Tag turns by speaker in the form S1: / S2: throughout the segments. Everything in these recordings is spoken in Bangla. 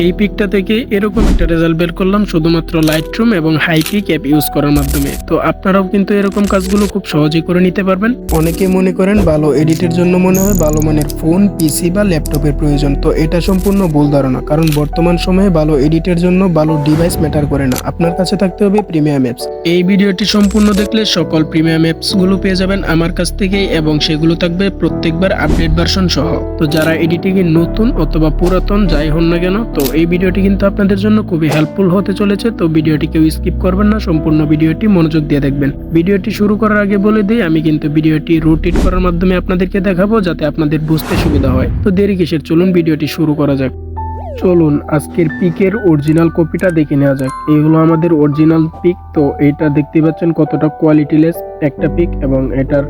S1: এই পিকটা থেকে এরকম একটা রেজাল্ট বের করলাম শুধুমাত্র লাইটরুম এবং হাইপিক অ্যাপ ইউজ করার মাধ্যমে। তো আপনারাও কিন্তু এরকম কাজগুলো খুব সহজেই করে নিতে পারবেন। অনেকে মনে করেন ভালো এডিটের জন্য মনে হয় ভালো মানের ফোন, পিসি বা ল্যাপটপের প্রয়োজন। তো এটা সম্পূর্ণ ভুল ধারণা, কারণ বর্তমান সময়ে ভালো এডিটের জন্য ভালো ডিভাইস ম্যাটার করে না, আপনার কাছে থাকতে হবে প্রিমিয়াম অ্যাপস। এই ভিডিওটি সম্পূর্ণ দেখলে সকল প্রিমিয়াম অ্যাপস গুলো পেয়ে যাবেন আমার কাছ থেকেই, এবং সেগুলো থাকবে প্রত্যেকবার আপডেট ভার্সন সহ। তো যারা এডিটিং এ নতুন অথবা পুরাতন যাই হন না কেন, তো এই ভিডিওটি কিন্তু আপনাদের জন্য খুবই হেল্পফুল হতে চলেছে। তো ভিডিওটি কেউ স্কিপ করবেন না, সম্পূর্ণ ভিডিওটি মনোযোগ দিয়ে দেখবেন। ভিডিওটি শুরু করার আগে বলে দিই, আমি কিন্তু ভিডিওটি রোটেট করার মাধ্যমে আপনাদেরকে দেখাবো যাতে আপনাদের বুঝতে সুবিধা হয়। তো দেরি কিসের, চলুন ভিডিওটি শুরু করা যাক। চলুন আজকের পিকের অরিজিনাল কপিটা দেখে নেওয়া যাক। এই হলো আমাদের অরিজিনাল পিক। তো এটা দেখতে পাচ্ছেন কতটা কোয়ালিটিলেস একটা পিক, এবং এটার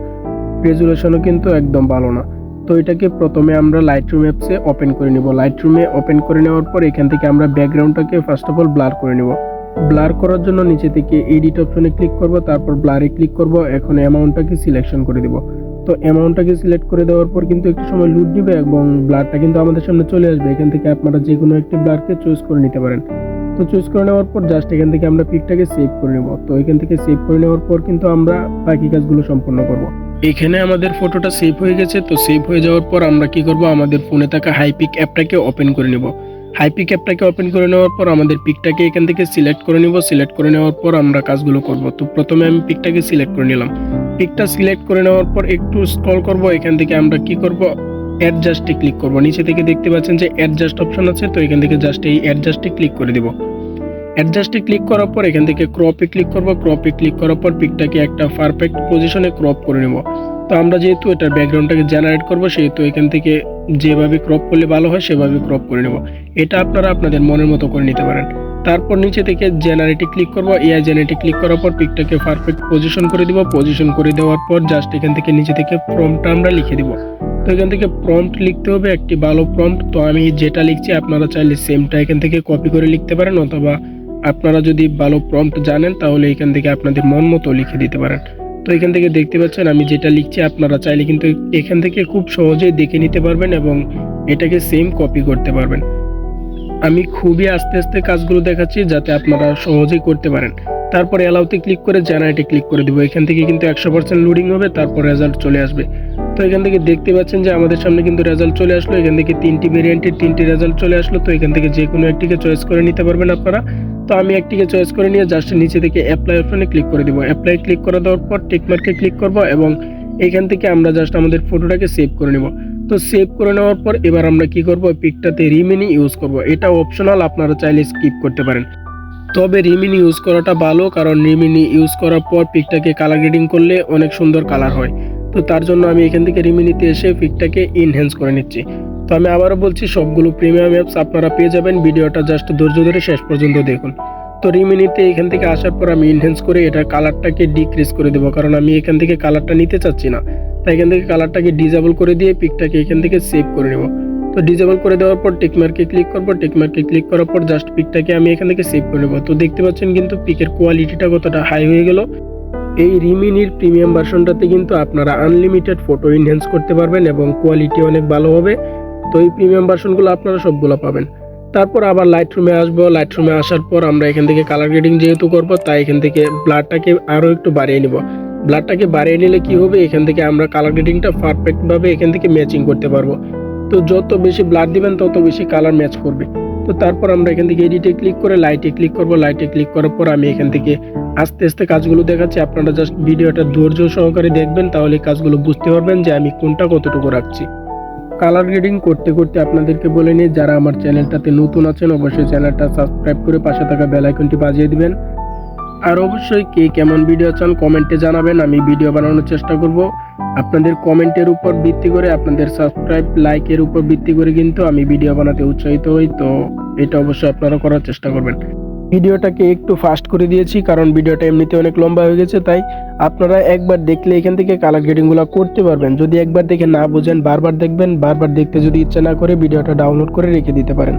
S1: রেজুলেশনও কিন্তু একদম ভালো না। তো এটাকে প্রথমে আমরা লাইটরুম অ্যাপসে ওপেন করে নিব। লাইটরুমে ওপেন করে নেওয়ার পর এখান থেকে আমরা ব্যাকগ্রাউন্ডটাকে ফার্স্ট অফ অল ব্লার করে নিব। ব্লার করার জন্য নিচে থেকে এডিট অপশনে ক্লিক করব, তারপর ব্লারে ক্লিক করব। এখন অ্যামাউন্টটাকে সিলেকশন করে দিব। তো অ্যামাউন্টটাকে সিলেক্ট করে দেওয়ার পর কিন্তু একটু সময় লুট দিবে এবং ব্লারটা কিন্তু আমাদের সামনে চলে আসবে। এখান থেকে আপনারা যে কোনো একটি ব্লারকে চুজ করে নিতে পারেন। তো চুজ করে নেওয়ার পর জাস্ট এখান থেকে আমরা পিকটাকে সেভ করে নেব। তো এখান থেকে সেভ করে নেওয়ার পর কিন্তু আমরা বাকি কাজগুলো সম্পন্ন করব। এখানে আমাদের ফটোটা সেভ হয়ে গেছে। তো সেভ হয়ে যাওয়ার পর আমরা কি করব, আমাদের ফোনে থাকা হাইপিক অ্যাপটাকে ওপেন করে নেব। হাইপিক অ্যাপটাকে ওপেন করে নেওয়ার পর আমাদের পিকটাকে এখান থেকে সিলেক্ট করে নিব। সিলেক্ট করে নেওয়ার পর আমরা কাজগুলো করব। তো প্রথমে আমি পিকটাকে সিলেক্ট করে নিলাম। পিকটা সিলেক্ট করে নেওয়ার পর একটু স্ক্রল করব। এখান থেকে আমরা কি করব, অ্যাডজাস্টে ক্লিক করব। নিচে থেকে দেখতে পাচ্ছেন যে অ্যাডজাস্ট অপশন আছে, তো এখান থেকে জাস্ট এই অ্যাডজাস্টে ক্লিক করে দিব। অ্যাডজাস্টে ক্লিক করার পর এখান থেকে ক্রপে ক্লিক করব। ক্রপে ক্লিক করার পর পিকটাকে একটা পারফেক্ট পজিশনে ক্রপ করে নেব। তো আমরা যেহেতু এটার ব্যাকগ্রাউন্ডটাকে জেনারেট করব, সেহেতু এখান থেকে যেভাবে ক্রপ করলে ভালো হয় সেভাবে ক্রপ করে নেব। এটা আপনারা আপনাদের মনের মতো করে নিতে পারেন। তারপর নিচে থেকে জেনারেটে ক্লিক করব। এআই জেনারেটে ক্লিক করার পর পিকটাকে পারফেক্ট পজিশন করে দিব। পজিশন করে দেওয়ার পর জাস্ট এখান থেকে নিচে থেকে প্রম্পটটা আমরা লিখে দিব। তো এখান থেকে প্রম্পট লিখতে হবে একটি ভালো প্রম্পট। তো আমি যেটা লিখছি আপনারা চাইলে সেমটা এখান থেকে কপি করে লিখতে পারেন, অথবা আপনারা যদি ভালো প্রম্পট জানেন তাহলে এখান থেকে আপনাদের মন মতো লিখে দিতে পারেন। তো এখান থেকে দেখতে পাচ্ছেন আমি যেটা লিখছি, আপনারা চাইলে কিন্তু এখান থেকে খুব সহজেই দেখে নিতে পারবেন এবং এটাকে সেম কপি করতে পারবেন। আমি খুবই আস্তে আস্তে কাজগুলো দেখাচ্ছি যাতে আপনারা সহজেই করতে পারেন। তারপর অ্যালাউতে ক্লিক করে জেনারেটে ক্লিক করে দিব। এখান থেকে কিন্তু 100% লোডিং হবে, তারপর রেজাল্ট চলে আসবে। তো এখান থেকে দেখতে পাচ্ছেন যে আমাদের সামনে কিন্তু রেজাল্ট চলে আসলো। এখান থেকে 3টি ভেরিয়েন্টের 3টি রেজাল্ট চলে আসলো। তো এখান থেকে যে কোনো একটিকে চয়েস করে নিতে পারবেন আপনারা। তো আমি একটিকে চয়েস করে নিয়ে জাস্ট নিচে থেকে অ্যাপ্লাই অপশনে ক্লিক করে দিব। অ্যাপ্লাই ক্লিক করে দেওয়ার পর টিকমার্কে ক্লিক করব এবং এখান থেকে আমরা জাস্ট আমাদের ফটোটাকে সেভ করে নেব। তো সেভ করে নেওয়ার পর এবার আমরা কি করব, পিকটাতে রিমিনি ইউজ করব। এটা অপশনাল, আপনারা চাইলে স্কিপ করতে পারেন। তবে রিমিনি ইউজ করাটা ভালো, কারণ রিমিনি ইউজ করার পর পিকটাকে কালার গ্রেডিং করলে অনেক সুন্দর কালার হয়। তো তার জন্য আমি এখান থেকে রিমিনিতে এসে পিকটাকে ইনহ্যান্স করে নিচ্ছি। তো আমি আবারও বলছি, সবগুলো প্রিমিয়াম অ্যাপস আপনারা পেয়ে যাবেন। ভিডিওটা জাস্ট ধৈর্য ধরে শেষ পর্যন্ত দেখুন। তো রিমিনিতে এখান থেকে আসার পর আমি ইনহ্যান্স করে এটার কালারটাকে ডিক্রিজ করে দেবো, কারণ আমি এখান থেকে কালারটা নিতে চাচ্ছি না। তাই এখান থেকে কালারটাকে ডিজেবল করে দিয়ে পিকটাকে এখান থেকে সেভ করে নেব। তো ডিজেবল করে দেওয়ার পর টিকমার্কে ক্লিক করব। টিকমার্কে ক্লিক করার পর জাস্ট পিকটাকে আমি এখান থেকে সেভ করে নেব। তো দেখতে পাচ্ছেন কিন্তু পিকের কোয়ালিটিটা কতটা হাই হয়ে গেল। এই রিমিনির প্রিমিয়াম ভার্সনটাতে কিন্তু আপনারা আনলিমিটেড ফটো ইনহ্যান্স করতে পারবেন এবং কোয়ালিটি অনেক ভালো হবে। তো এই প্রিমিয়াম ভার্সনগুলো আপনারা সবগুলো পাবেন। তারপর আবার লাইটরুমে আসবো। লাইটরুমে আসার পর আমরা এখান থেকে কালার গ্রেডিং যেহেতু করব, তাই এখান থেকে ব্লারটাকে আরও একটু বাড়িয়ে নিব। ব্লারটাকে বাড়িয়ে নিলে কি হবে, এখান থেকে আমরা কালার গ্রেডিংটা পারফেক্টভাবে এখান থেকে ম্যাচিং করতে পারবো। তো যত বেশি ব্লার দিবেন তত বেশি কালার ম্যাচ করবে। তো তারপর আমরা এখান থেকে এডিটে ক্লিক করে লাইটে ক্লিক করব। লাইটে ক্লিক করার পর আমি এখান থেকে আস্তে আস্তে কাজগুলো দেখাচ্ছি। আপনারা জাস্ট ভিডিওটা ধৈর্য সহকারে দেখবেন, তাহলে কাজগুলো বুঝতে পারবেন যে আমি কোনটা কতটুকু রাখছি। কালার গ্রেডিং করতে করতে আপনাদেরকে বলে নিই, যারা আমার চ্যানেলটাতে নতুন আছেন অবশ্যই চ্যানেলটা সাবস্ক্রাইব করে পাশে থাকা বেল আইকনটি বাজিয়ে দিবেন। আর অবশ্যই কে কেমন ভিডিও চান কমেন্টে জানাবেন, আমি ভিডিও বানানোর চেষ্টা করব। আপনাদের কমেন্টের উপর ভিত্তি করে, আপনাদের সাবস্ক্রাইব লাইকের উপর ভিত্তি করে কিন্তু আমি ভিডিও বানাতে উৎসাহিত হই। তো এটা অবশ্যই আপনারা করার চেষ্টা করবেন। ভিডিওটাকে একটু ফাস্ট করে দিয়েছি, কারণ ভিডিওটা এমনিতে অনেক লম্বা হয়ে গেছে। তাই আপনারা একবার দেখলে এখান থেকে কালার গ্রেডিংগুলো করতে পারবেন। যদি একবার দেখে না বুঝেন বারবার দেখবেন, বারবার দেখতে যদি ইচ্ছা না করে ভিডিওটা ডাউনলোড করে রেখে দিতে পারেন।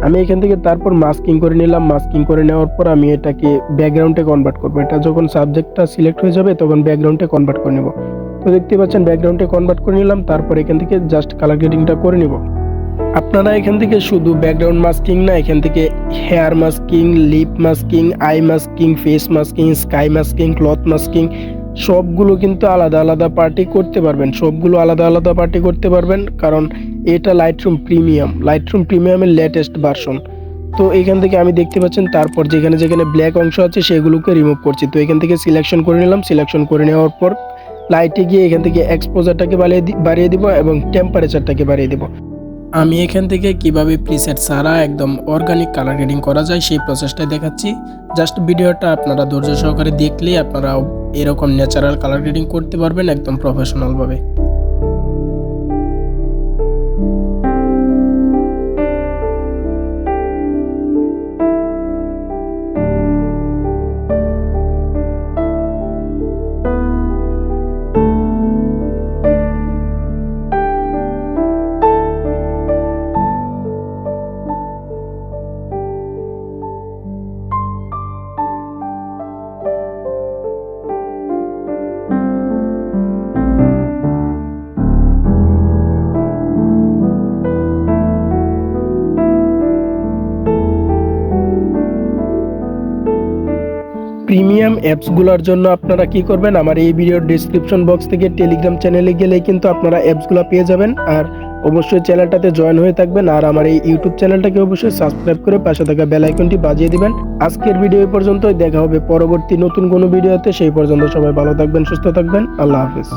S1: আমি এখান থেকে তারপর মাস্কিং করে নিলাম। মাস্কিং করে নেওয়ার পর আমি এটাকে ব্যাকগ্রাউন্ডে কনভার্ট করবো। এটা যখন সাবজেক্টটা সিলেক্ট হয়ে যাবে তখন ব্যাকগ্রাউন্ডে কনভার্ট করে নেব। তো দেখতে পাচ্ছেন ব্যাকগ্রাউন্ডে কনভার্ট করে নিলাম। তারপর এখান থেকে জাস্ট কালার গ্রেডিংটা করে নিব। আপনারা এখান থেকে শুধু ব্যাকগ্রাউন্ড মাস্কিং না, এখান থেকে hair masking, lip masking, eye masking, face masking, sky masking, cloth masking সবগুলো কিন্তু আলাদা আলাদা পার্টি করতে পারবেন। সবগুলো আলাদা আলাদা পার্টি করতে পারবেন, কারণ এটা লাইটরুম প্রিমিয়ামের লেটেস্ট ভার্সন। তো এখান থেকে আমি দেখতে পাচ্ছেন, তারপর যেখানে যেখানে ব্ল্যাক অংশ আছে সেগুলোকে রিমুভ করছি। তো এখান থেকে সিলেকশন করে নিলাম। সিলেকশন করে নেওয়ার পর লাইটে গিয়ে এখান থেকে এক্সপোজারটাকে বাড়িয়ে দিব এবং টেম্পারেচারটাকে বাড়িয়ে দিব। আমি এখান থেকে কিভাবে প্রিসেট ছাড়া একদম অর্গানিক কালার গ্রেডিং করা যায় সেই প্রসেসটাই দেখাচ্ছি। জাস্ট ভিডিওটা আপনারা ধৈর্য সহকারে দেখলেই আপনারা এরকম ন্যাচারাল কালার গ্রেডিং করতে পারবেন একদম প্রফেশনালভাবে। প্রিমিয়াম অ্যাপসগুলোর জন্য আপনারা কি করবেন, আমার এই ভিডিওর ডেসক্রিপশন বক্স থেকে টেলিগ্রাম চ্যানেলে গেলেই কিন্তু আপনারা অ্যাপসগুলো পেয়ে যাবেন। আর অবশ্যই চ্যানেলটাতে জয়েন হয়ে থাকবেন, আর আমার এই ইউটিউব চ্যানেলটাকে অবশ্যই সাবস্ক্রাইব করে পাশে থাকা বেল আইকনটি বাজিয়ে দিবেন। আজকের ভিডিও এই পর্যন্তই, দেখা হবে পরবর্তী নতুন কোনো ভিডিওতে। সেই পর্যন্ত সবাই ভালো থাকবেন, সুস্থ থাকবেন, আল্লাহ হাফেজ।